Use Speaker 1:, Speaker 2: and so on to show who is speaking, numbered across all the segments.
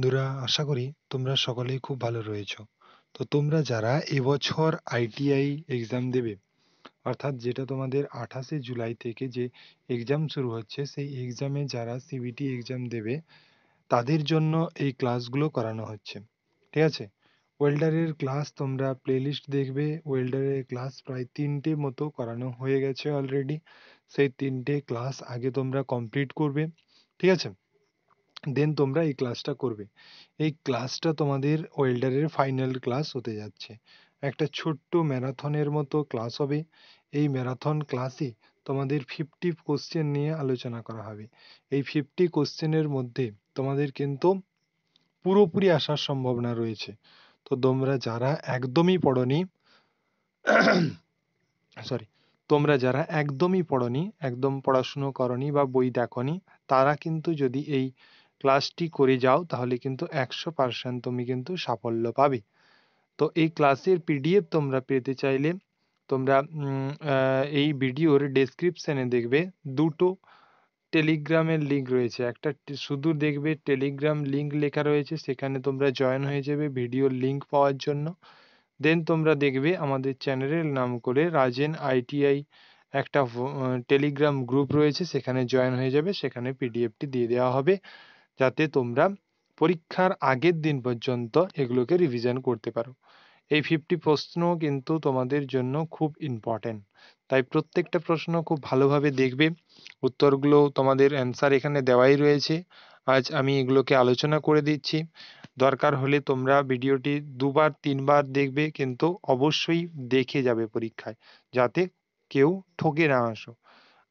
Speaker 1: বন্ধুরা, আশা করি তোমরা সকলেই খুব ভালো রয়েছো। তো তোমরা যারা এবছর আইটিআই এক্সাম দেবে, অর্থাৎ যেটা তোমাদের 28শে জুলাই থেকে যে এক্সাম শুরু হচ্ছে, সেই এক্সামে যারা সিবিটি এক্সাম দেবে তাদের জন্য এই ক্লাসগুলো করানো হচ্ছে। ঠিক আছে? ওয়েল্ডারের ক্লাস তোমরা প্লেলিস্ট দেখবে। ওয়েল্ডারের ক্লাস প্রায় 3টে মতো করানো হয়ে গেছে অলরেডি। সেই 3টে ক্লাস আগে তোমরা কমপ্লিট করবে। ঠিক আছে? দেন তোমরা এই ক্লাসটা করবে। এই ক্লাসটা তোমাদের ওয়েল্ডারের ফাইনাল ক্লাস হতে যাচ্ছে। একটা ছোট্ট ম্যারাথনের মতো ক্লাস হবে। এই ম্যারাথন ক্লাসে তোমাদের 50 কোশ্চেন নিয়ে আলোচনা করা হবে। এই 50 কোশ্চেনের মধ্যে তোমাদের কিন্তু পুরোপুরি আসার সম্ভাবনা রয়েছে। তো তোমরা যারা একদমই পড়নি, সরি, তোমরা যারা একদমই পড়নি, একদম পড়াশুনো করনি বা বই দেখনি, তারা কিন্তু যদি এই ক্লাসটি করে যাও তাহলে কিন্তু 100% তুমি কিন্তু সাফল্য পাবে। তো এই ক্লাসের পিডিএফ তোমরা পেতে চাইলে তোমরা এই ভিডিওর ডেসক্রিপশনে দেখবে দুটো টেলিগ্রামের লিঙ্ক রয়েছে। একটা শুধু দেখবে টেলিগ্রাম লিঙ্ক লেখা রয়েছে, সেখানে তোমরা জয়েন হয়ে যাবে ভিডিওর লিঙ্ক পাওয়ার জন্য। দেন তোমরা দেখবে আমাদের চ্যানেলের নাম করে রাজেন আইটিআই একটা টেলিগ্রাম গ্রুপ রয়েছে, সেখানে জয়েন হয়ে যাবে। সেখানে পিডিএফটি দিয়ে দেওয়া হবে যাতে তোমরা পরীক্ষার আগের দিন পর্যন্ত এগুলোকে রিভিশন করতে পারো। এই 50 প্রশ্ন কিন্তু তোমাদের জন্য খুব ইম্পর্টেন্ট, তাই প্রত্যেকটা প্রশ্ন খুব ভালোভাবে দেখবে। উত্তরগুলো তোমাদের অ্যান্সার এখানে দেওয়াই রয়েছে। আজ আমি এগুলোকে আলোচনা করে দিচ্ছি। দরকার হলে তোমরা ভিডিওটি দুবার তিনবার দেখবে, কিন্তু অবশ্যই দেখে যাবে পরীক্ষায়, যাতে কেউ ঠকে না আসো।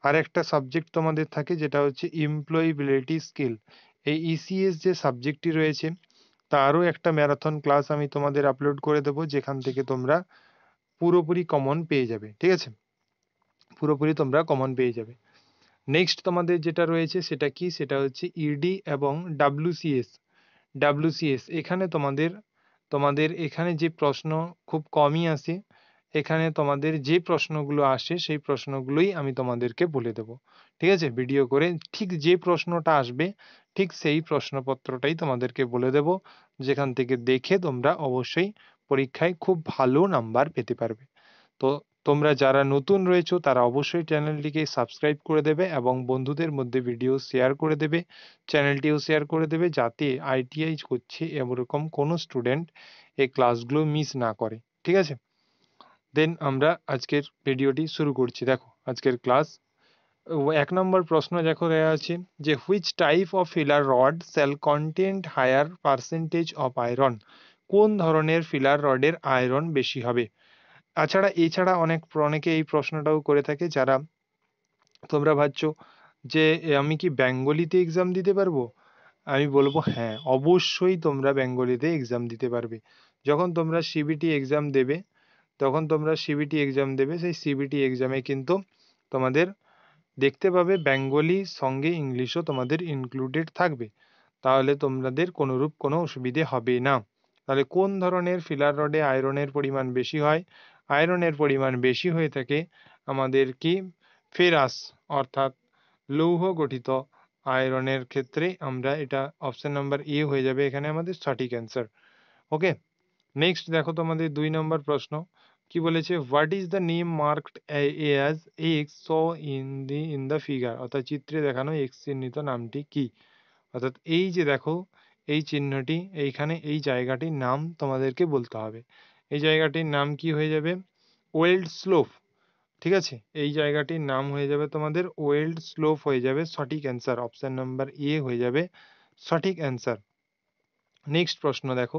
Speaker 1: আর একটা সাবজেক্ট তোমাদের থাকে যেটা হচ্ছে এমপ্লয়েবিলিটি স্কিল। এই ইসিএস যে সাবজেক্টটি রয়েছে তারও একটা ম্যারাথন ক্লাস আমি তোমাদের আপলোড করে দেবো, যেখান থেকে তোমরা পুরোপুরি কমন পেয়ে যাবে। ঠিক আছে? পুরোপুরি তোমরা কমন পেয়ে যাবে। নেক্সট তোমাদের যেটা রয়েছে সেটা কি, সেটা হচ্ছে ইডি এবং ডাব্লিউসিএস। ডাব্লিউসিএস এখানে তোমাদের তোমাদের এখানে যে প্রশ্ন খুব কমই আসে। এখানে তোমাদের যে প্রশ্নগুলো আসে সেই প্রশ্নগুলোই আমি তোমাদেরকে বলে দেব। ঠিক আছে? ভিডিও করে ঠিক যে প্রশ্নটা আসবে ঠিক সেই প্রশ্নপত্রটাই তোমাদেরকে বলে দেব, যেখান থেকে দেখে তোমরা অবশ্যই পরীক্ষায় খুব ভালো নাম্বার পেতে পারবে। তো তোমরা যারা নতুন রয়েছো তারা অবশ্যই চ্যানেলটিকে সাবস্ক্রাইব করে দেবে এবং বন্ধুদের মধ্যে ভিডিও শেয়ার করে দেবে, চ্যানেলটিও শেয়ার করে দেবে, যাতে আইটিআই করছে এরকম কোনো স্টুডেন্ট এই ক্লাসগুলো মিস না করে। ঠিক আছে? দেন আমরা আজকের ভিডিওটি শুরু করছি। দেখো আজকের ক্লাস। 1 নম্বর প্রশ্ন দেখো দেওয়া আছে যে which type of filler rod shall contain higher percentage of iron. কোন ধরনের ফিলার রডের আয়রন বেশি হবে? এছাড়া অনেকে এই প্রশ্নটাও করে থাকে, যারা তোমরা ভাবছো যে আমি কি বেঙ্গলিতে এক্সাম দিতে পারবো? আমি বলবো হ্যাঁ, অবশ্যই তোমরা বেঙ্গলিতে এক্সাম দিতে পারবে। যখন তোমরা সিবিটি এক্সাম দেবে, সেই সিবিটি এক্সামে কিন্তু তোমাদের দেখতে পাবে বেঙ্গলি সঙ্গে ইংলিশও তোমাদের ইনক্লুডেড থাকবে। তাহলে তোমাদের কোনোরূপ কোনো অসুবিধে হবে না। তাহলে কোন ধরনের ফিলার রডে আয়রনের পরিমাণ বেশি হয়? আয়রনের পরিমাণ বেশি হয়ে থাকে আমাদের কি ফেরাস, অর্থাৎ লৌহ গঠিত আয়রনের ক্ষেত্রে। আমরা এটা অপশন নাম্বার এ হয়ে যাবে এখানে আমাদের সঠিক অ্যান্সার। ওকে। নেক্সট দেখো তোমাদের 2 নম্বর প্রশ্ন কি বলেছে, what is the name marked as x so in the figure. অর্থাৎ চিত্রে দেখানো এক্স চিহ্নিত নামটি কি? অর্থাৎ এই যে দেখো এই চিহ্নটি, এইখানে এই জায়গাটির নাম তোমাদেরকে বলতে হবে। এই জায়গাটির নাম কি হয়ে যাবে? Weld slope. ঠিক আছে? এই জায়গাটির নাম হয়ে যাবে তোমাদের ওয়েল্ড স্লোপ হয়ে যাবে সঠিক অ্যান্সার। অপশন নাম্বার এ হয়ে যাবে সঠিক অ্যান্সার। নেক্সট প্রশ্ন দেখো,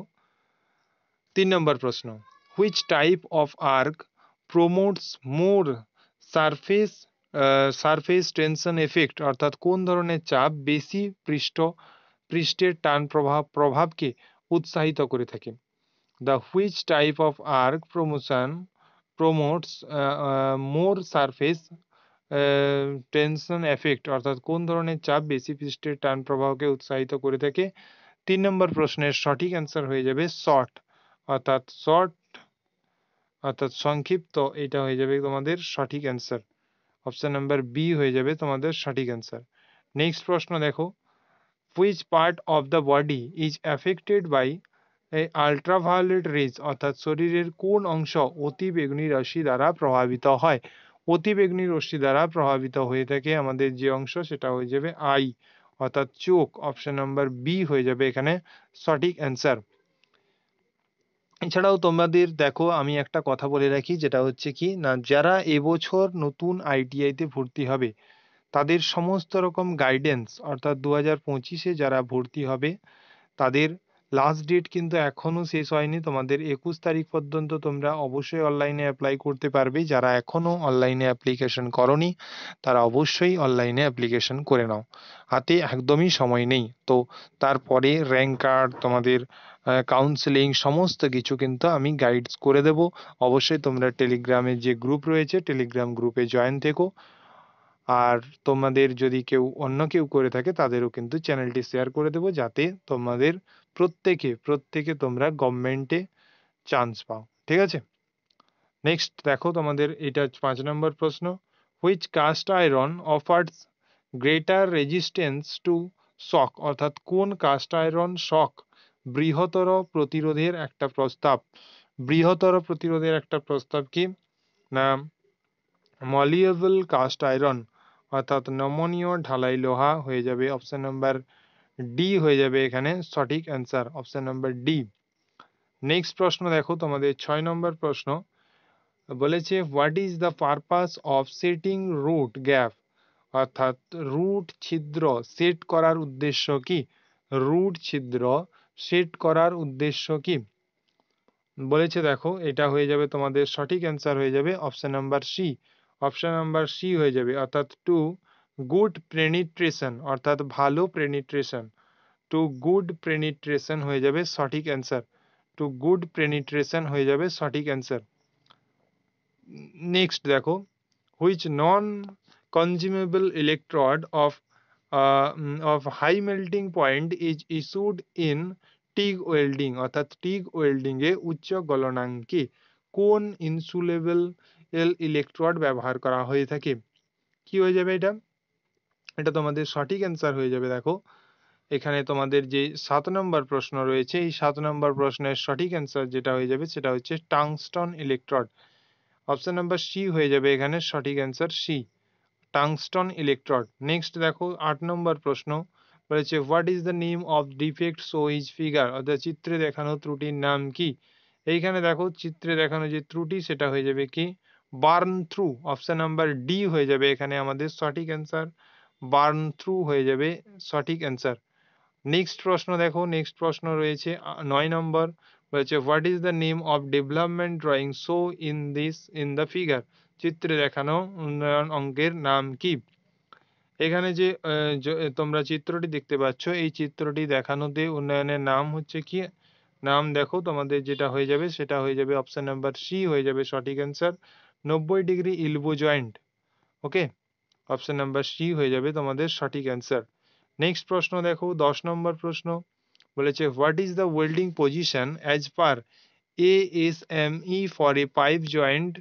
Speaker 1: 3 নম্বর প্রশ্ন, which type of arc promotes more surface surface tension effect. অর্থাৎ কোন ধরনের চাপ বেশি পৃষ্ঠের টান প্রভাবকে উৎসাহিত করে থাকে? The which type of arc promotes more surface tension effect. অর্থাৎ কোন ধরনের চাপ বেশি পৃষ্ঠের টান প্রবাহকে উৎসাহিত করে থাকে? 3 নম্বর প্রশ্নের সঠিক অ্যান্সার হয়ে যাবে শর্ট, অর্থাৎ সংক্ষিপ্ত। এটা হয়ে যাবে তোমাদের সঠিক অ্যান্সার। অপশন নাম্বার বি হয়ে যাবে তোমাদের সঠিক অ্যান্সার। নেক্সট প্রশ্ন দেখো, which part of the body is affected by এই আল্ট্রাভায়োলেট রেজ, অর্থাৎ শরীরের কোন অংশ অতি বেগুনি রশ্মি দ্বারা প্রভাবিত হয়। অতি বেগুনি রশ্মি দ্বারা প্রভাবিত হয়ে থাকে আমাদের যে অংশ, সেটা হয়ে যাবে আই, অর্থাৎ চোখ। অপশন নাম্বার বি হয়ে যাবে এখানে সঠিক অ্যান্সার। এছাড়াও তোমাদের দেখো, আমি একটা কথা বলে রাখি, যেটা হচ্ছে কি না, যারা এবছর নতুন আইটিআইতে ভর্তি হবে তাদের সমস্ত রকম গাইডেন্স, অর্থাৎ 2025-এ যারা ভর্তি হবে তাদের লাস্ট ডেট কিন্তু এখনো শেষ হয়নি। তোমাদের 21 তারিখ পর্যন্ত তোমরা অবশ্যই অনলাইনে অ্যাপ্লাই করতে পারবে। যারা এখনো অনলাইনে অ্যাপ্লিকেশন করনি তারা অবশ্যই অনলাইনে অ্যাপ্লিকেশন করে নাও, হাতে একদমই সময় নেই। তো তারপরে র্যাঙ্ক কার্ড, তোমাদের কাউন্সেলিং সমস্ত কিছু কিন্তু আমি গাইডস করে দেব। অবশ্যই তোমরা টেলিগ্রামে যে গ্রুপ রয়েছে টেলিগ্রাম গ্রুপে জয়েন থেকো। আর তোমাদের যদি অন্য কেউ করে থাকে তাদেরও কিন্তু চ্যানেলটি শেয়ার করে দেবো, যাতে তোমাদের প্রত্যেকে তোমরা গভর্নমেন্টে চান্স পাও। ঠিক আছে, নেক্সট দেখো, তোমাদের এটা 5 নম্বর প্রশ্ন। Which cast iron offers greater resistance to shock, অর্থাৎ কোন কাস্ট আয়রন শক বৃহত্তর প্রতিরোধের একটা প্রস্তাব। বৃহত্তর প্রতিরোধের একটা প্রস্তাব কি না, মলিয়েবল কাস্ট আয়রন, অর্থাৎ নমনীয় ঢালাই লোহা হয়ে যাবে। অপশন নাম্বার ডি হয়ে যাবে এখানে সঠিক answer, option number D. Next প্রশ্ন দেখো, তোমাদের 6 নম্বর প্রশ্ন বলেছে what is the purpose of setting root gap, অর্থাৎ রুট ছিদ্র সেট করার উদ্দেশ্য কি। রুট ছিদ্র সেট করার উদ্দেশ্য কি বলেছে, দেখো এটা হয়ে যাবে তোমাদের সঠিক অ্যান্সার হয়ে যাবে option number C. Option number C হয়ে যাবে, অর্থাৎ টু গুড পেনিট্রেশন, অর্থাৎ ভালো পেনিট্রেশন। টু গুড পেনিট্রেশন হয়ে যাবে সঠিক অ্যান্সার। টু গুড পেনিট্রেশন হয়ে যাবে সঠিক অ্যান্সার। নেক্সট দেখো, which non consumable electrode of high melting point is issued in TIG welding, অর্থাৎ টিগ ওয়েল্ডিং এ উচ্চ গলনাঙ্কে কোন ইনসুলেবল ইলেকট্রোড ব্যবহার করা হয়ে থাকে। কি হয়ে যাবে এটা, এটা তোমাদের সঠিক অ্যান্সার হয়ে যাবে। দেখো এখানে তোমাদের যে 7 নম্বর প্রশ্ন রয়েছে, এই 7 নম্বর প্রশ্নের সঠিক অ্যান্সার যেটা হয়ে যাবে সেটা হচ্ছে টাংস্টন ইলেকট্রোড। অপশন নাম্বার সি হয়ে যাবে এখানে সঠিক অ্যান্সার, সি, টাংস্টন ইলেকট্রোড। নেক্সট দেখো 8 নম্বর প্রশ্ন বলেছে what is the name of defect show is figure, অর্থাৎ চিত্রে দেখানো ত্রুটির নাম কি। এইখানে দেখো চিত্রে দেখানো যে ত্রুটি সেটা হয়ে যাবে কি burn through. Option number D হয়ে যাবে এখানে আমাদের সঠিক অ্যান্সার, বার্ন থ্রু হয়ে যাবে সঠিক অ্যান্সার। নেক্সট প্রশ্ন দেখো, নেক্সট প্রশ্ন রয়েছে 9 নম্বর, বলেছে what is the name of development drawing show in the figure, চিত্রে দেখানো উন্নয়ন অঙ্কের নাম কি। এখানে যে তোমরা চিত্রটি দেখতে পাচ্ছ, এই চিত্রটি দেখানোতে উন্নয়নের নাম হচ্ছে কি, নাম দেখো তোমাদের যেটা হয়ে যাবে সেটা হয়ে যাবে অপশন নাম্বার সি হয়ে যাবে সঠিক অ্যান্সার, 90 ডিগ্রি ইলবো জয়েন্ট। ওকে, অপশন নাম্বার সি হয়ে যাবে তোমাদের সঠিক অ্যান্সার। নেক্সট প্রশ্ন দেখো 10 নম্বর প্রশ্ন বলেছে what is the welding position as per ASME for a pipe joint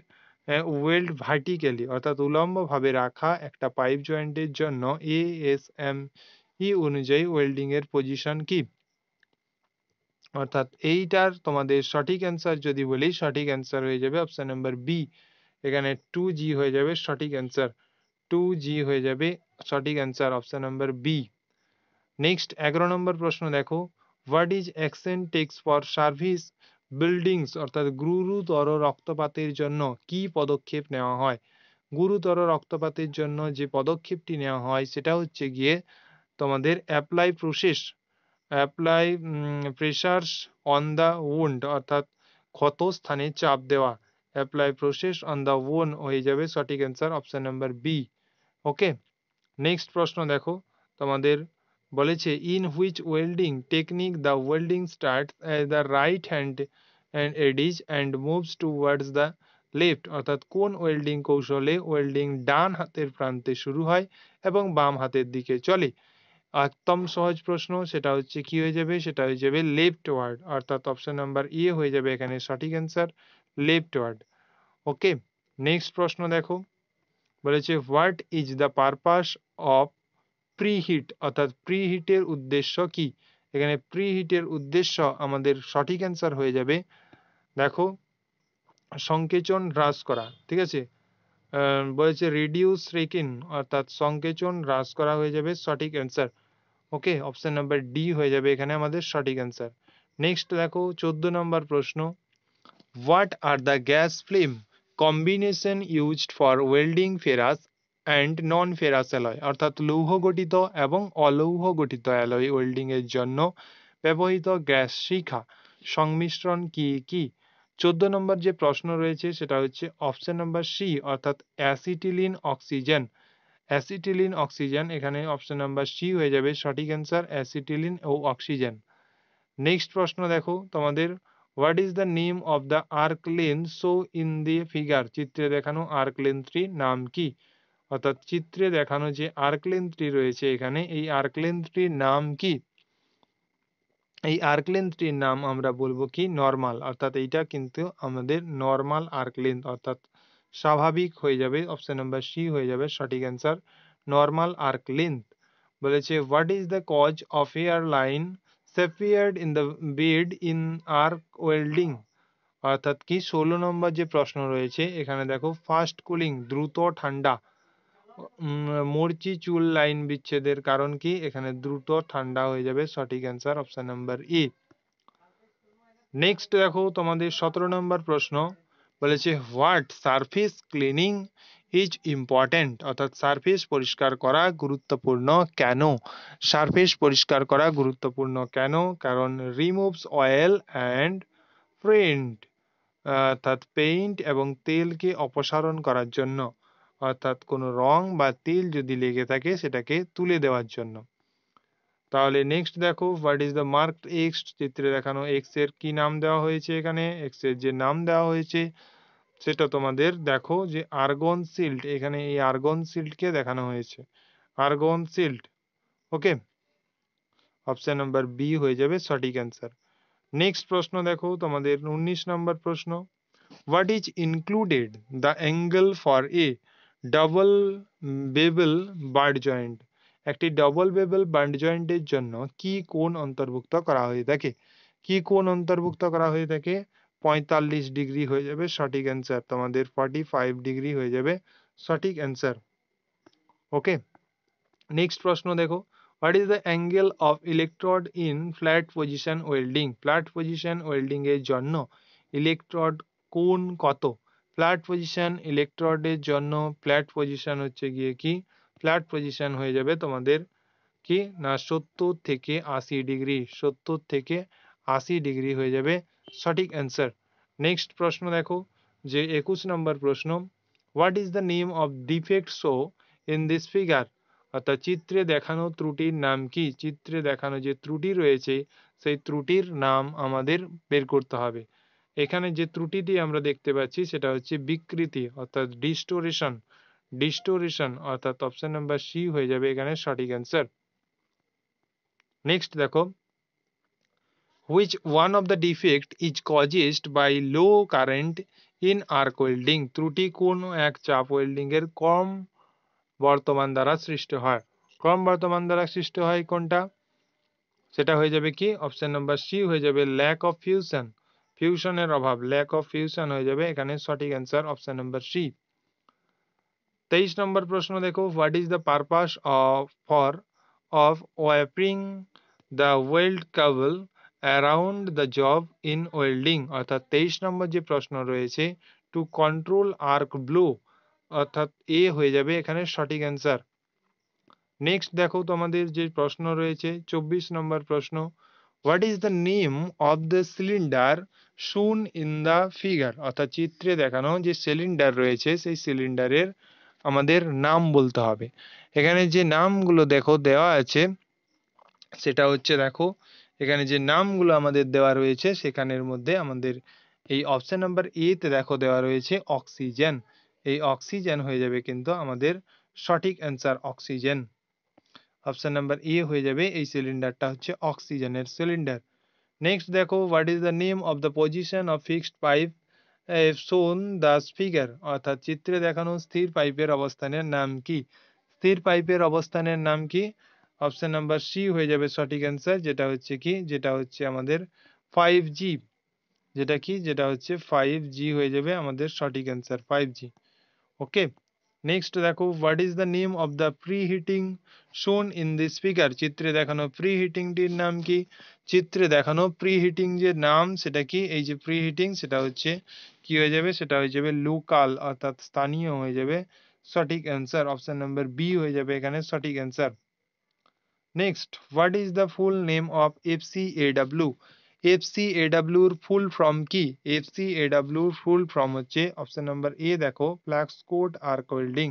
Speaker 1: weld vertically, অর্থাৎ উলম্বভাবে রাখা একটা পাইপ জয়েন্টের জন্য ASME অনুযায়ী ওয়েল্ডিং এর পজিশন কি। অর্থাৎ এইটার তোমাদের সঠিক অ্যান্সার যদি বলি, সঠিক অ্যান্সার হয়ে যাবে অপশন নাম্বার বি, এখানে 2G হয়ে যাবে সঠিক অ্যান্সার, 2G হয়ে যাবে সঠিক answer, option number B. Next 11 নম্বর প্রশ্ন দেখো what is action takes for severe bleedings, অর্থাৎ গুরুতর রক্তপাতের জন্য কি পদক্ষেপ নেওয়া হয়। গুরুতর রক্তপাতের জন্য যে পদক্ষেপটি নেওয়া হয় সেটা হচ্ছে গিয়ে তোমাদের apply pressures on the wound, অর্থাৎ ক্ষত স্থানে চাপ দেওয়া। Apply pressure on the wound হয়ে যাবে সঠিক answer, option number B. Okay, next প্রশ্ন দেখো, তোমাদের বলেছে in which welding technique the welding start the right hand edges and moves towards the left, অর্থাৎ কোন ওয়েল্ডিং কৌশলে ওয়েল্ডিং ডান হাতের প্রান্তে শুরু হয় এবং বাম হাতের দিকে চলে। একদম সহজ প্রশ্ন, সেটা হচ্ছে কি হয়ে যাবে, সেটা হয়ে যাবে লেফট ওয়ার্ড, অর্থাৎ অপশন নাম্বার এ হয়ে যাবে এখানে সঠিক অ্যান্সার, লেফট ওয়ার্ড। ওকে, নেক্সট প্রশ্ন দেখো বলেছে what is the purpose of preheat অর্থাৎ প্রিহিটের উদ্দেশ্য কি? এখানে প্রিহিটের উদ্দেশ্য আমাদের সঠিক অ্যান্সার হয়ে যাবে, দেখো, সংকেচন হ্রাস করা। ঠিক আছে, বলেছে রিডিউস রেকিন অর্থাৎ সংকেচন হ্রাস করা হয়ে যাবে সঠিক answer. Okay, option number D হয়ে যাবে এখানে আমাদের সঠিক অ্যান্সার। নেক্সট দেখো 14 নম্বর প্রশ্ন, what are the gas flame combination used for welding ferrous and non ferrous alloy, অর্থাৎ লৌহ গঠিত এবং অলৌহ গঠিত অ্যালয় ওয়েল্ডিং এর জন্য ব্যবহৃত গ্যাস শিখা সংমিশ্রণ কি কি? 14 নম্বর যে প্রশ্ন রয়েছে সেটা হচ্ছে অপশন নাম্বার সি অর্থাৎ অ্যাসিটিলিন অক্সিজেন। অ্যাসিটিলিন অক্সিজেন, এখানে অপশন নাম্বার সি হয়ে যাবে সঠিক অ্যান্সার, অ্যাসিটিলিন ও অক্সিজেন। নেক্সট প্রশ্ন দেখো তোমাদের, what is the name of the arc length show in the figure, চিত্রে দেখানো আর্ক লেন্থটির নাম কি? অর্থাৎ চিত্রে দেখানো যে আর্ক লেন্থটি রয়েছে এখানে, এই আর্ক লেন্থটির নাম কি? এই আর্ক লেন্থটির নাম আমরা বলবো কি নর্মাল, অর্থাৎ এইটা কিন্তু আমাদের নর্মাল আর্ক লেন্থ অর্থাৎ স্বাভাবিক হয়ে যাবে, অপশন নাম্বার সি হয়ে যাবে সঠিক অ্যান্সার, নর্মাল আর্ক লেন্থ। বলেছে what is the cause of air line separated in the bead in arc welding, অর্থাৎ কি 16 নম্বর যে প্রশ্ন রয়েছে এখানে দেখো, ফাস্ট কুলিং দ্রুত ঠান্ডা, মরচি চুল লাইন বিচ্ছেদের কারণ কি? এখানে দ্রুত ঠান্ডা হয়ে যাবে সঠিক answer, option number E. Next দেখো তোমাদের 17 নম্বর প্রশ্ন, বলেছে what surface cleaning is important, অর্থাৎ সারফেস পরিষ্কার করা গুরুত্বপূর্ণ কেন? সারফেস পরিষ্কার করা গুরুত্বপূর্ণ কেন? কারণ রিমুভস অয়েল অ্যান্ড পেইন্ট, অর্থাৎ পেইন্ট এবং তেলকে অপসারণ করার জন্য, অর্থাৎ কোনো রং বা তেল যদি লেগে থাকে সেটাকে তুলে দেওয়ার জন্য। তাহলে নেক্সট দেখো, what is the marked x, চিত্রে দেখানো এক্স এর কি নাম দেওয়া হয়েছে? এখানে এক্স এর যে নাম দেওয়া হয়েছে সেটা তোমাদের দেখো যে আর্গন সিল্ট, এখানে এই আর্গন সিল্টকে দেখানো হয়েছে, আর্গন সিল্ট। ওকে, অপশন নাম্বার বি হয়ে যাবে সঠিক অ্যান্সার। নেক্সট প্রশ্ন দেখো তোমাদের 19 নম্বর প্রশ্ন, what is included the angle for a double bevel bird joint, একটি ডবল বেবেল বার্ড জয়েন্টের জন্য কি কোণ অন্তর্ভুক্ত করা হয়ে থাকে? কি কোণ অন্তর্ভুক্ত করা হয়ে থাকে? 45 ডিগ্রি হয়ে যাবে সঠিক অ্যান্সার, তোমাদের 45 ডিগ্রি হয়ে যাবে সঠিক অ্যান্সার। ওকে, নেক্সট প্রশ্ন দেখো, what is the angle of electrode in flat position welding, flat position welding এর জন্য ইলেকট্রোড কোণ কত? ফ্ল্যাট পজিশন ইলেকট্রোডের জন্য ফ্ল্যাট পজিশন হচ্ছে গিয়ে কি, ফ্ল্যাট পজিশন হয়ে যাবে তোমাদের কি না 70 থেকে 80 ডিগ্রি, 70 থেকে 80 ডিগ্রি হয়ে যাবে সঠিক অ্যান্সার। নেক্সট প্রশ্ন দেখো যে 21 নম্বর প্রশ্ন, what is the name of defect show in this figure, অর্থাৎ চিত্রে দেখানো ত্রুটির নাম কি? চিত্রে দেখানো যে ত্রুটি রয়েছে সেই ত্রুটির নাম আমাদের বের করতে হবে। এখানে যে ত্রুটিটি আমরা দেখতে পাচ্ছি সেটা হচ্ছে বিকৃতি অর্থাৎ ডিস্টোরেশন, ডিস্টোরেশন অর্থাৎ অপশন নাম্বার সি হয়ে যাবে এখানে সঠিক অ্যান্সার। নেক্সট দেখো, which one of the defect is caused by low current in arc welding, ত্রুটি কোন এক চাপ ওয়েল্ডিং এর কম বর্তমান দ্বারা সৃষ্টি হয়? কম বর্তমান দ্বারা সৃষ্টি হয় কোনটা? সেটা হয়ে যাবে কি অপশন নাম্বার সি হয়ে যাবে ল্যাক অফ ফিউশন, ফিউশনের অভাব, ল্যাক অফ ফিউশন হয়ে যাবে এখানে সঠিক অ্যান্সার, অপশন নাম্বার সি। 23 নম্বর প্রশ্ন দেখো, what is the purpose of warping the weld cable around the job in welding, অর্থাৎ 23 নম্বর যে প্রশ্ন রয়েছে টু কন্ট্রোল আর্ক ব্লো, অর্থাৎ এ হয়ে যাবে এখানে সঠিক অ্যান্সার। নেক্সট দেখো তোমাদের যে প্রশ্ন রয়েছে 24 নম্বর প্রশ্ন, what is the name of the cylinder শুন ইন দ্য ফিগার, অর্থাৎ চিত্রে দেখানো যে সিলিন্ডার রয়েছে সেই সিলিন্ডারের আমাদের নাম বলতে হবে। এখানে যে নামগুলো দেখো দেওয়া আছে সেটা হচ্ছে দেখো এখানে যে নামগুলো আমাদের দেওয়া রয়েছে সেখানের মধ্যে আমাদের এই অপশন নাম্বার এ তে দেখো দেওয়া রয়েছে অক্সিজেন, এই অক্সিজেন হয়ে যাবে কিন্তু আমাদের সঠিক answer, oxygen. Option number A হয়ে যাবে, এই সিলিন্ডারটা হচ্ছে অক্সিজেনের সিলিন্ডার। নেক্সট দেখো, what is the name of the position of fixed pipe শোন দ্য ফিগার, অর্থাৎ চিত্রে দেখানো স্থির পাইপের অবস্থানের নাম কি? স্থির পাইপের অবস্থানের নাম কি? অপশন নাম্বার সি হয়ে যাবে সঠিক অ্যান্সার, যেটা হচ্ছে কি, যেটা হচ্ছে আমাদের 5G। যেটা কি, যেটা হচ্ছে 5G হয়ে যাবে আমাদের সঠিক অ্যান্সার, 5G। ওকে, নেক্সট দেখো, what is the name of the preheating shown in this figure? চিত্রে দেখানো প্রি হিটিংটির নাম কি? চিত্রে দেখানো প্রি হিটিং যে নাম সেটা কি? এই যে প্রি হিটিং, সেটা হচ্ছে কি হয়ে যাবে? সেটা হয়ে যাবে লোকাল, অর্থাৎ স্থানীয় হয়ে যাবে সঠিক অ্যান্সার। অপশন নাম্বার বি হয়ে যাবে এখানে সঠিক answer. Next, what is the full name of FCAW? FCAW এর ফুল ফর্ম কি? FCAW এর ফুল ফর্ম হচ্ছে অপশন নাম্বার এ দেখো, ফ্ল্যাক্স কোড আর্ক ওয়েল্ডিং,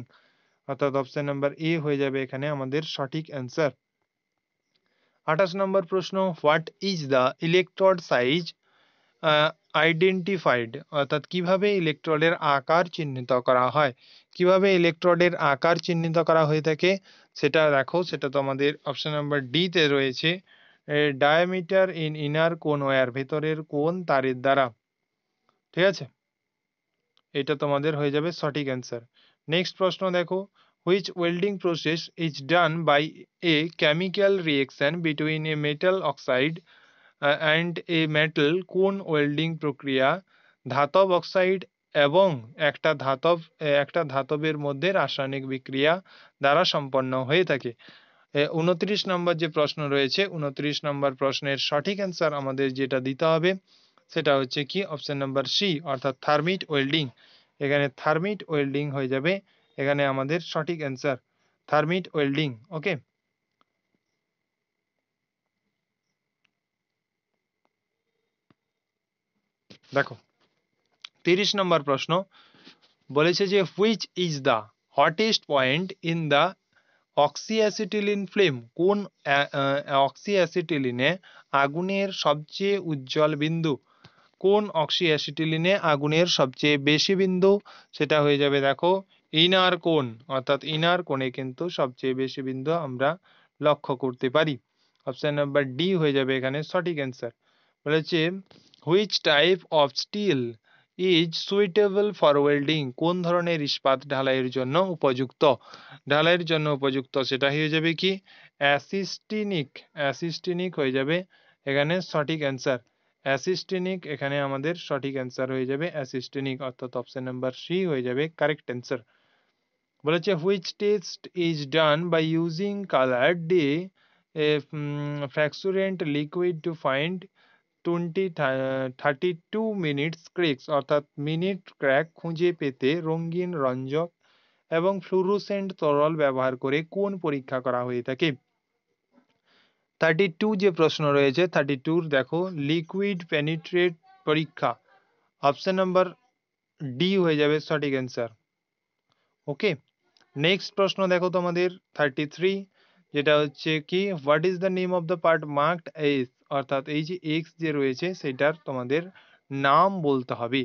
Speaker 1: অর্থাৎ অপশন নাম্বার এ হয়ে যাবে এখানে আমাদের সঠিক অ্যান্সার। 28 নম্বর প্রশ্ন, what is the electrode size identified? অর্থাৎ কিভাবে ইলেকট্রোডের আকার চিহ্নিত করা হয়? কিভাবে ইলেকট্রোডের আকার চিহ্নিত করা হয়ে থাকে সেটা দেখো, সেটা তো আমাদের অপশন নাম্বার ডি তে রয়েছে, ডায়ামিটার ইন ইনার কোন ওয়্যার, ভেতরের কোন তারের দ্বারা। ঠিক আছে, এটা তোমাদের হয়ে যাবে সঠিক অ্যান্সার। নেক্সট প্রশ্ন দেখো, which welding process is done by a chemical reaction between a metal oxide and a metal? কোন ওয়েল্ডিং প্রক্রিয়া ধাতব অক্সাইড এবং একটা ধাতবের মধ্যে রাসায়নিক বিক্রিয়া দ্বারা সম্পন্ন হয়ে থাকে? 29 নম্বর যে প্রশ্ন রয়েছে, 29 নম্বর প্রশ্নের সঠিক অ্যান্সার আমাদের যেটা দিতে হবে সেটা হচ্ছে কি, অপশন নাম্বার সি, অর্থাৎ থার্মিট ওয়েল্ডিং। এখানে থার্মিট ওয়েল্ডিং হয়ে যাবে এখানে আমাদের সঠিক অ্যান্সার, থার্মিট ওয়েল্ডিং। ওকে, দেখো 30 নম্বর প্রশ্ন বলেছে যে, which is the hottest point in the oxyacetylene flame? কোন অক্সিঅ্যাসিটিলিনে আগুনের সবচেয়ে উজ্জ্বল বিন্দু? কোন অক্সিঅ্যাসিটিলিনে আগুনের সবচেয়ে বেশি বিন্দু? সেটা হয়ে যাবে দেখো ইনার কোণ, অর্থাৎ ইনার কোণে কিন্তু সবচেয়ে বেশি বিন্দু আমরা লক্ষ্য করতে পারি। অপশন নাম্বার ডি হয়ে যাবে এখানে সঠিক অ্যান্সার। বলেছে, which type of steel is suitable for welding? কোন ধরনের ইস্পাত ঢালাইয়ের জন্য উপযুক্ত? ঢালাইয়ের জন্য উপযুক্ত সেটা হয়ে যাবে কি, অ্যাসিস্টিনিক। অ্যাসিস্টিনিক হয়ে যাবে এখানে সঠিক অ্যান্সার, অ্যাসিস্টিনিক এখানে আমাদের সঠিক অ্যান্সার হয়ে যাবে অ্যাসিস্টিনিক, অর্থাৎ অপশন নাম্বার সি হয়ে যাবে কারেক্ট অ্যান্সার। বলেছে, which test is done by using colour dye fluorescent liquid to find 32 minutes cracks? অর্থাৎ মিনিট ক্র্যাক খুঁজে পেতে রঙিন রঞ্জক এবং ফ্লুরোসেন্ট তরল ব্যবহার করে কোন পরীক্ষা করা হয়ে থাকে? 32 যে প্রশ্ন রয়েছে, 32 দেখো লিকুইড পেনিট্রেট পরীক্ষা, অপশন নাম্বার ডি হয়ে যাবে সঠিক অ্যান্সার। ওকে, নেক্সট প্রশ্ন দেখো তোমাদের 33, যেটা হচ্ছে কি, what is the name of the part marked S? অর্থাৎ এই যে এক্স যে রয়েছে সেটার তোমাদের নাম বলতে হবে।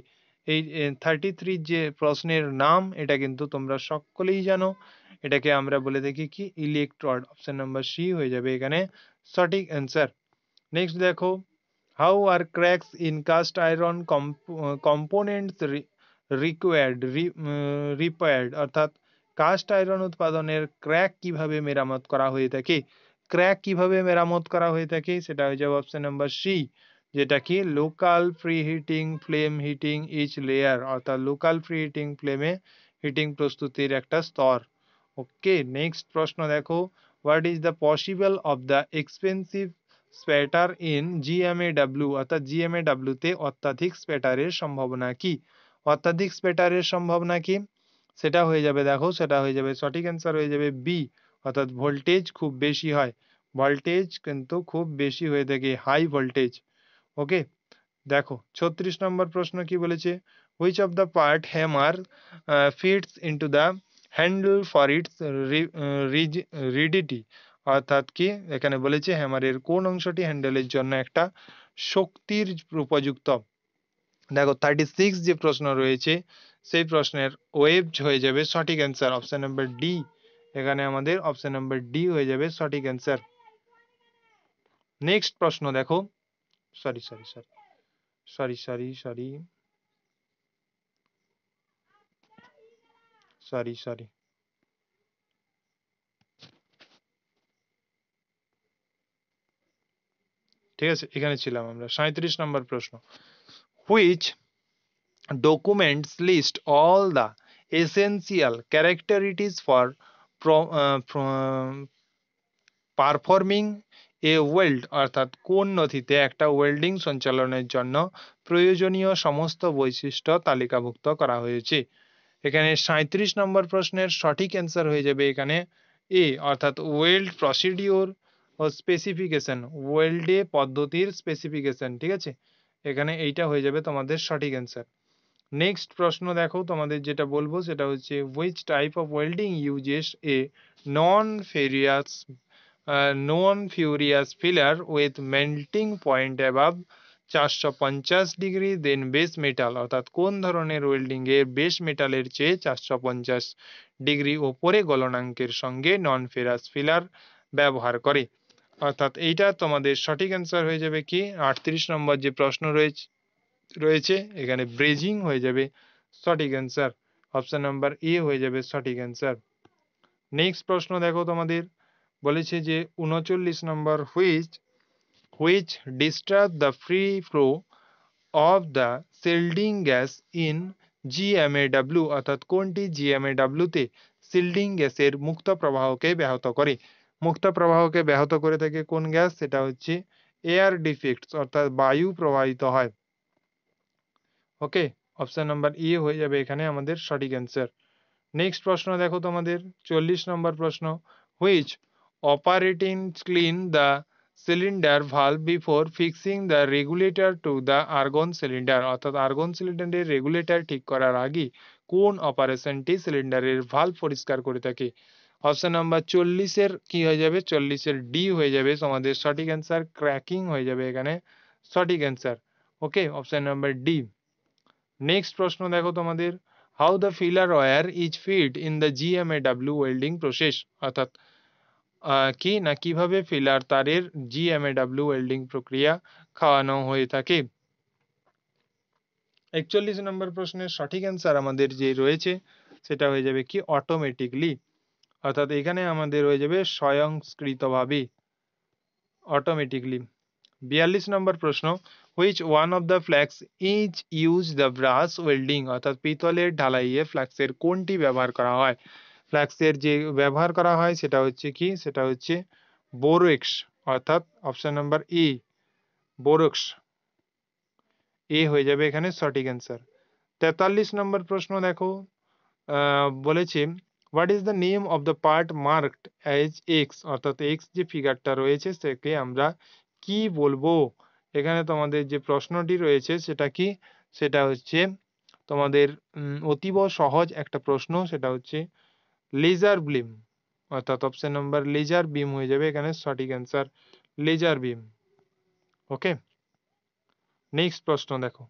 Speaker 1: এই 33 যে প্রশ্নের নাম, এটা কিন্তু তোমরা সকলেই জানো, এটাকে আমরা বলে থাকি কি, ইলেকট্রোড। অপশন নাম্বার সি হয়ে যাবে এখানে সঠিক অ্যান্সার। নেক্সট দেখো, how are cracks in cast iron components repaired? অর্থাৎ কাস্ট আয়রন উৎপাদনের ক্র্যাক কিভাবে মেরামত করা হয়ে থাকে? ক্র্যাক কিভাবে মেরামত করা হয়ে থাকে সেটা হয়ে যাবে অপশন নাম্বার সি, যেটা কি local preheating flame heating each layer, অর্থাৎ লোকাল প্রি হিটিং ফ্লেমে হিটিং প্রস্তুতির একটা স্তর। ওকে, নেক্সট প্রশ্ন দেখো, what is the possible of the expensive spatter in GMAW? অর্থাৎ জিএমএডাব্লিউ তে অত্যাধিক স্প্যাটারের সম্ভাবনা কি? অত্যাধিক স্প্যাটারের সম্ভাবনা কি? সেটা হয়ে যাবে দেখো, সেটা হয়ে যাবে সঠিক অ্যান্সার হয়ে যাবে বি, অর্থাৎ ভোল্টেজ খুব বেশি হয়, ভোল্টেজ কিন্তু খুব বেশি হয়ে থাকে, হাই ভোল্টেজ। ওকে, দেখো 36 নম্বর প্রশ্ন কি বলেছে, which of the part hammer fits into the handle for its rigidity? অর্থাৎ কি এখানে বলেছে হ্যামারের কোন অংশটি হ্যান্ডেলের জন্য একটা শক্তির উপযুক্ত? দেখো 36 যে প্রশ্ন রয়েছে সেই প্রশ্নের ওয়েবজ হয়ে যাবে সঠিক অ্যান্সার, অপশন নাম্বার ডি। এখানে আমাদের অপশন নাম্বার ডি হয়ে যাবে সঠিক অ্যান্সার। নেক্সট প্রশ্ন দেখো, sorry sorry sorry sorry sorry sorry sorry sorry ঠিক আছে, এখানে ছিলাম আমরা। 37 নম্বর প্রশ্ন, which documents list all the essential characteristics for performing a weld, অর্থাৎ কোন নথিতে একটা ওয়েল্ডিং সঞ্চালনের জন্য প্রয়োজনীয় সমস্ত বৈশিষ্ট্য তালিকাভুক্ত করা হয়েছে। এখানে 37 নম্বর প্রশ্নের সঠিক অ্যান্সার হয়ে যাবে এখানে এ, অর্থাৎ ওয়েল্ড প্রসিডিওর ও স্পেসিফিকেশন, ওয়েল্ডে পদ্ধতির স্পেসিফিকেশন। ঠিক আছে, এখানে এইটা হয়ে যাবে তোমাদের সঠিক অ্যান্সার। নেক্সট প্রশ্ন দেখো, তোমাদের যেটা বলবো সেটা হচ্ছে which type of welding uses a non ferrous non-furious filler with melting point above 450 degree than base metal, অর্থাৎ কোন ধরনের ওয়েল্ডিং এর বেস মেটালের চেয়ে 450 ডিগ্রি ওপরে গলনাঙ্কের সঙ্গে নন ফেরাস ফিলার ব্যবহার করে। অর্থাৎ এইটা তোমাদের সঠিক অ্যান্সার হয়ে যাবে কি 38 নম্বর যে প্রশ্ন রয়েছে এখানে ব্রেজিং হয়ে যাবে সঠিক অ্যান্সার। অপশন নাম্বার এ হয়ে যাবে সঠিক অ্যান্সার। নেক্সট প্রশ্ন দেখো, তোমাদের বলেছে যে 39 নম্বর, which disturb the free flow of the shielding gas in GMAW, অর্থাৎ কোনটি জিএমএডব্লিউ তে শিল্ডিং গ্যাসের মুক্ত প্রবাহকে ব্যাহত করে। মুক্ত প্রবাহকে ব্যাহত করে থাকে কোন গ্যাস, সেটা হচ্ছে এয়ার ডিফেক্টস, অর্থাৎ বায়ু প্রবাহিত হয়। ওকে, অপশন নাম্বার ই হয়ে যাবে এখানে আমাদের সঠিক অ্যান্সার। নেক্সট প্রশ্ন দেখো, তোমাদের 40 নম্বর প্রশ্ন, which operating clean the cylinder valve before fixing the regulator to the argon cylinder, অর্থাৎ আর্গন সিলিন্ডারের রেগুলেটর ঠিক করার আগে কোন অপারেশনটি সিলিন্ডারের ভালভ পরিষ্কার করে থাকে। অপশন নাম্বার 40-এর কি হয়ে যাবে, 40-এর ডি হয়ে যাবে তোমাদের সঠিক অ্যান্সার, ক্র্যাকিং হয়ে যাবে এখানে সঠিক answer. Okay, option number D. Next প্রশ্ন দেখো, তোমাদের how the filler wire is feed in the GMAW welding process, অর্থাৎ কি না কিভাবে ফিলার তারের জিএমএডব্লিউ ওয়েল্ডিং প্রক্রিয়া খাওয়ানো হয়ে থাকে। 41 নম্বর প্রশ্নের সঠিক অ্যান্সার আমাদের যে রয়েছে সেটা হয়ে যাবে কি অটোমেটিকলি, অর্থাৎ এখানে আমাদের হয়ে যাবে স্বয়ংক্রিয়ভাবে, অটোমেটিকলি। 42 নম্বর প্রশ্ন, which one of the flax is use the brass welding, অর্থাৎ পিতলের ঢালাইয়ে ফ্ল্যাক্সের কোনটি ব্যবহার করা হয়। ফ্ল্যাক্সের যে ব্যবহার করা হয় সেটা হচ্ছে কি, সেটা হচ্ছে বোরক্স, অর্থাৎ অপশন নাম্বার ই বোরক্স, এ হয়ে যাবে এখানে সঠিক অ্যান্সার। 43 নম্বর প্রশ্ন দেখো, বলেছে what is the name of the part marked as x, অর্থাৎ এক্স যে ফিগারটা রয়েছে সেকে আমরা কি বলবো। এখানে তোমাদের যে প্রশ্নটি রয়েছে সেটা কি, সেটা হচ্ছে তোমাদের অতীব সহজ একটা প্রশ্ন, সেটা হচ্ছে লেজার বিম, অর্থাৎ অপশন নাম্বার লেজার বিম হয়ে যাবে এখানে সঠিক answer, laser beam. Okay, next প্রশ্ন দেখো,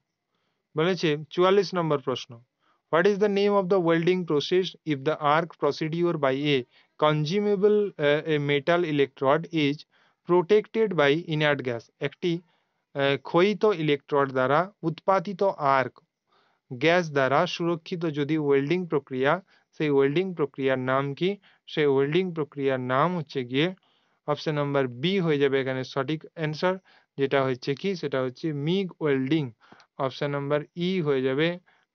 Speaker 1: বলেছে 44 নম্বর প্রশ্ন, what is the name of the welding process if the arc procedure by a consumable a metal electrode is protected by inert gas, একটি ক্ষয়িত ইলেকট্রোড দ্বারা উৎপাদিত আর্ক গ্যাস দ্বারা সুরক্ষিত যদি ওয়েল্ডিং প্রক্রিয়া, সেই ওয়েল্ডিং প্রক্রিয়ার নাম কি, সেই ওয়েল্ডিং প্রক্রিয়ার নাম হচ্ছে গিয়ে অপশন নাম্বার বি হয়ে যাবে এখানে সঠিক অ্যান্সার, যেটা হচ্ছে কি, সেটা হচ্ছে MiG welding. Option number E হয়ে যাবে,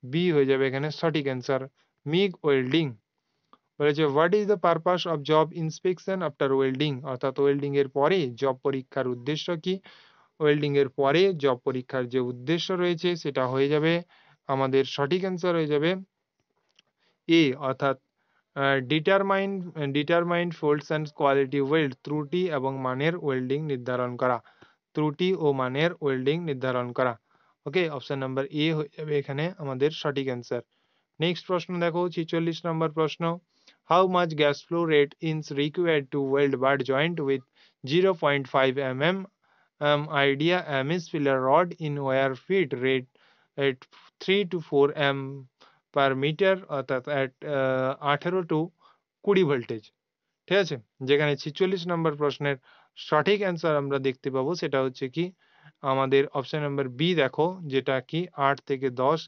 Speaker 1: বি হয়ে যাবে এখানে সঠিক অ্যান্সার, মিগ ওয়েল্ডিং। বলেছে what is the purpose of job inspection after welding, অর্থাৎ ওয়েল্ডিং এর পরে জব পরীক্ষার উদ্দেশ্য কি। ওয়েল্ডিং এর পরে জব পরীক্ষার যে উদ্দেশ্য রয়েছে সেটা হয়ে যাবে আমাদের সঠিক অ্যান্সার হয়ে যাবে এ, অর্থাৎ determined folds and quality weld, ত্রুটি এবং মানের ওয়েল্ডিং নির্ধারণ করা, ত্রুটি ও মানের ওয়েল্ডিং নির্ধারণ করা। ওকে, অপশন নাম্বার এ হয়ে যাবে এখানে আমাদের সঠিক অ্যান্সার। নেক্সট প্রশ্ন দেখো, 46 নম্বর প্রশ্ন, how much gas flow rate is required to weld butt joint with 0.5 mm idea ms filler rod in wire feed rate at 3 to 4 m per metre, অর্থাৎ অ্যাট 18 টু 20 ভোল্টেজ। ঠিক আছে, যেখানে 46 নম্বর প্রশ্নের সঠিক অ্যান্সার আমরা দেখতে পাবো সেটা হচ্ছে কি আমাদের অপশন নাম্বার বি দেখো, যেটা কি 8 থেকে 10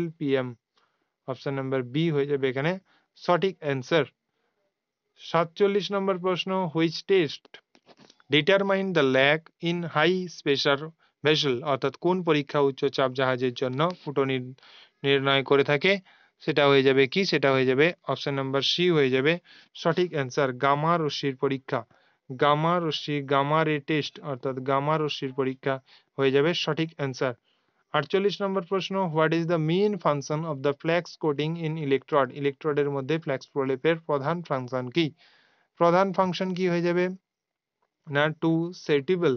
Speaker 1: LPM, অপশন নাম্বার বি হয়ে যাবে এখানে সঠিক অ্যান্সার। 47 নম্বর প্রশ্ন, which test determine the lack in high pressure vessel, অর্থাৎ কোন পরীক্ষা উচ্চচাপ জাহাজের জন্য ফুটো নির্ণয় করে থাকে, সেটা হয়ে যাবে কি, সেটা হয়ে যাবে অপশন নাম্বার সি হয়ে যাবে সঠিক অ্যান্সার, গামা রশ্মির পরীক্ষা। গামা রশ্মি, গামা রে টেস্ট, অর্থাৎ গামা রশ্মির পরীক্ষা হয়ে যাবে সঠিক অ্যান্সার। 48 নম্বর প্রশ্ন, what is the main function of the flux coating in electrode, ইলেকট্রোডের মধ্যে ফ্ল্যাক্স প্রলেপের প্রধান ফাংশন কি? প্রধান ফাংশন কি হয়ে যাবে না, to suitable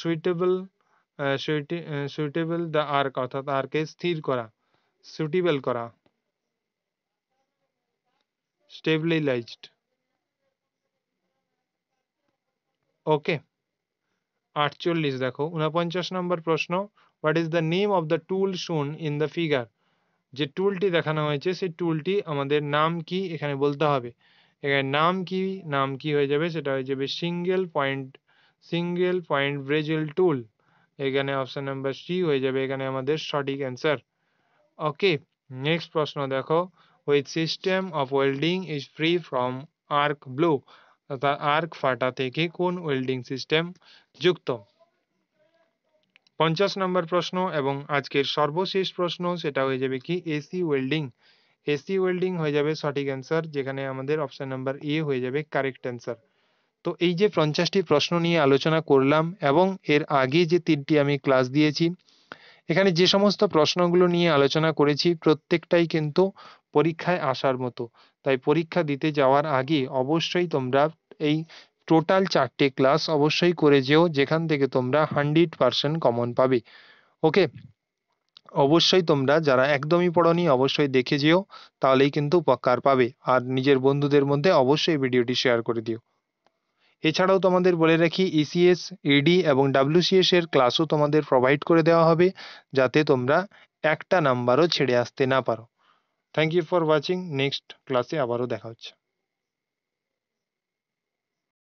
Speaker 1: suitable suitable the arc, অর্থাৎ আর্কে স্থির করা, সুটেবল করা, স্টেবিলাইজড। ওকে। 48 দেখো 49 নম্বর প্রশ্ন, what is the name of the টুল শোন ইন দ্য ফিগার, যে টুলটি দেখানো হয়েছে সেই টুলটি আমাদের নাম কি এখানে বলতে হবে। এখানে নাম কি, নাম কি হয়ে যাবে, সেটা হয়ে যাবে সিঙ্গেল পয়েন্ট ব্রেজেল টুল। এখানে অপশন নাম্বার সি হয়ে যাবে এখানে আমাদের সঠিক অ্যান্সার। ওকে। নেক্সট প্রশ্ন দেখো, which system of welding is free from arc blow, অর্থাৎ আর্ক ফাটা থেকে কোন ওয়েল্ডিং সিস্টেম যুক্ত। 50 নম্বর প্রশ্ন এবং আজকের সর্বশেষ প্রশ্ন, সেটা হয়ে যাবে কি এসি ওয়েল্ডিং। এসি ওয়েল্ডিং হয়ে যাবে সঠিক অ্যান্সার, যেখানে আমাদের অপশন নাম্বার এ হয়ে যাবে কারেক্ট অ্যান্সার। তো এই যে 50টি প্রশ্ন নিয়ে আলোচনা করলাম এবং এর আগে যে 3টি আমি ক্লাস দিয়েছি, এখানে যে সমস্ত প্রশ্নগুলো নিয়ে আলোচনা করেছি প্রত্যেকটাই কিন্তু পরীক্ষায় আসার মতো। তাই পরীক্ষা দিতে যাওয়ার আগে অবশ্যই তোমরা এই টোটাল 4টে ক্লাস অবশ্যই করে যেও, যেখান থেকে তোমরা 100% কমন পাবে। ওকে। অবশ্যই তোমরা যারা একদমই পড়োনি অবশ্যই দেখে যেও, তাহলেই কিন্তু উপকার পাবে। আর নিজের বন্ধুদের মধ্যে অবশ্যই ভিডিওটি শেয়ার করে দিও। এছাড়াও তোমাদের বলে রাখি, ইসিএস, ইডি এবং ডাব্লিউসিএস এর ক্লাসও তোমাদের প্রোভাইড করে দেওয়া হবে, যাতে তোমরা একটা নাম্বারও ছেড়ে আসতে না পারো। Thank you for watching. Next ক্লাসে আবারও দেখা হচ্ছে।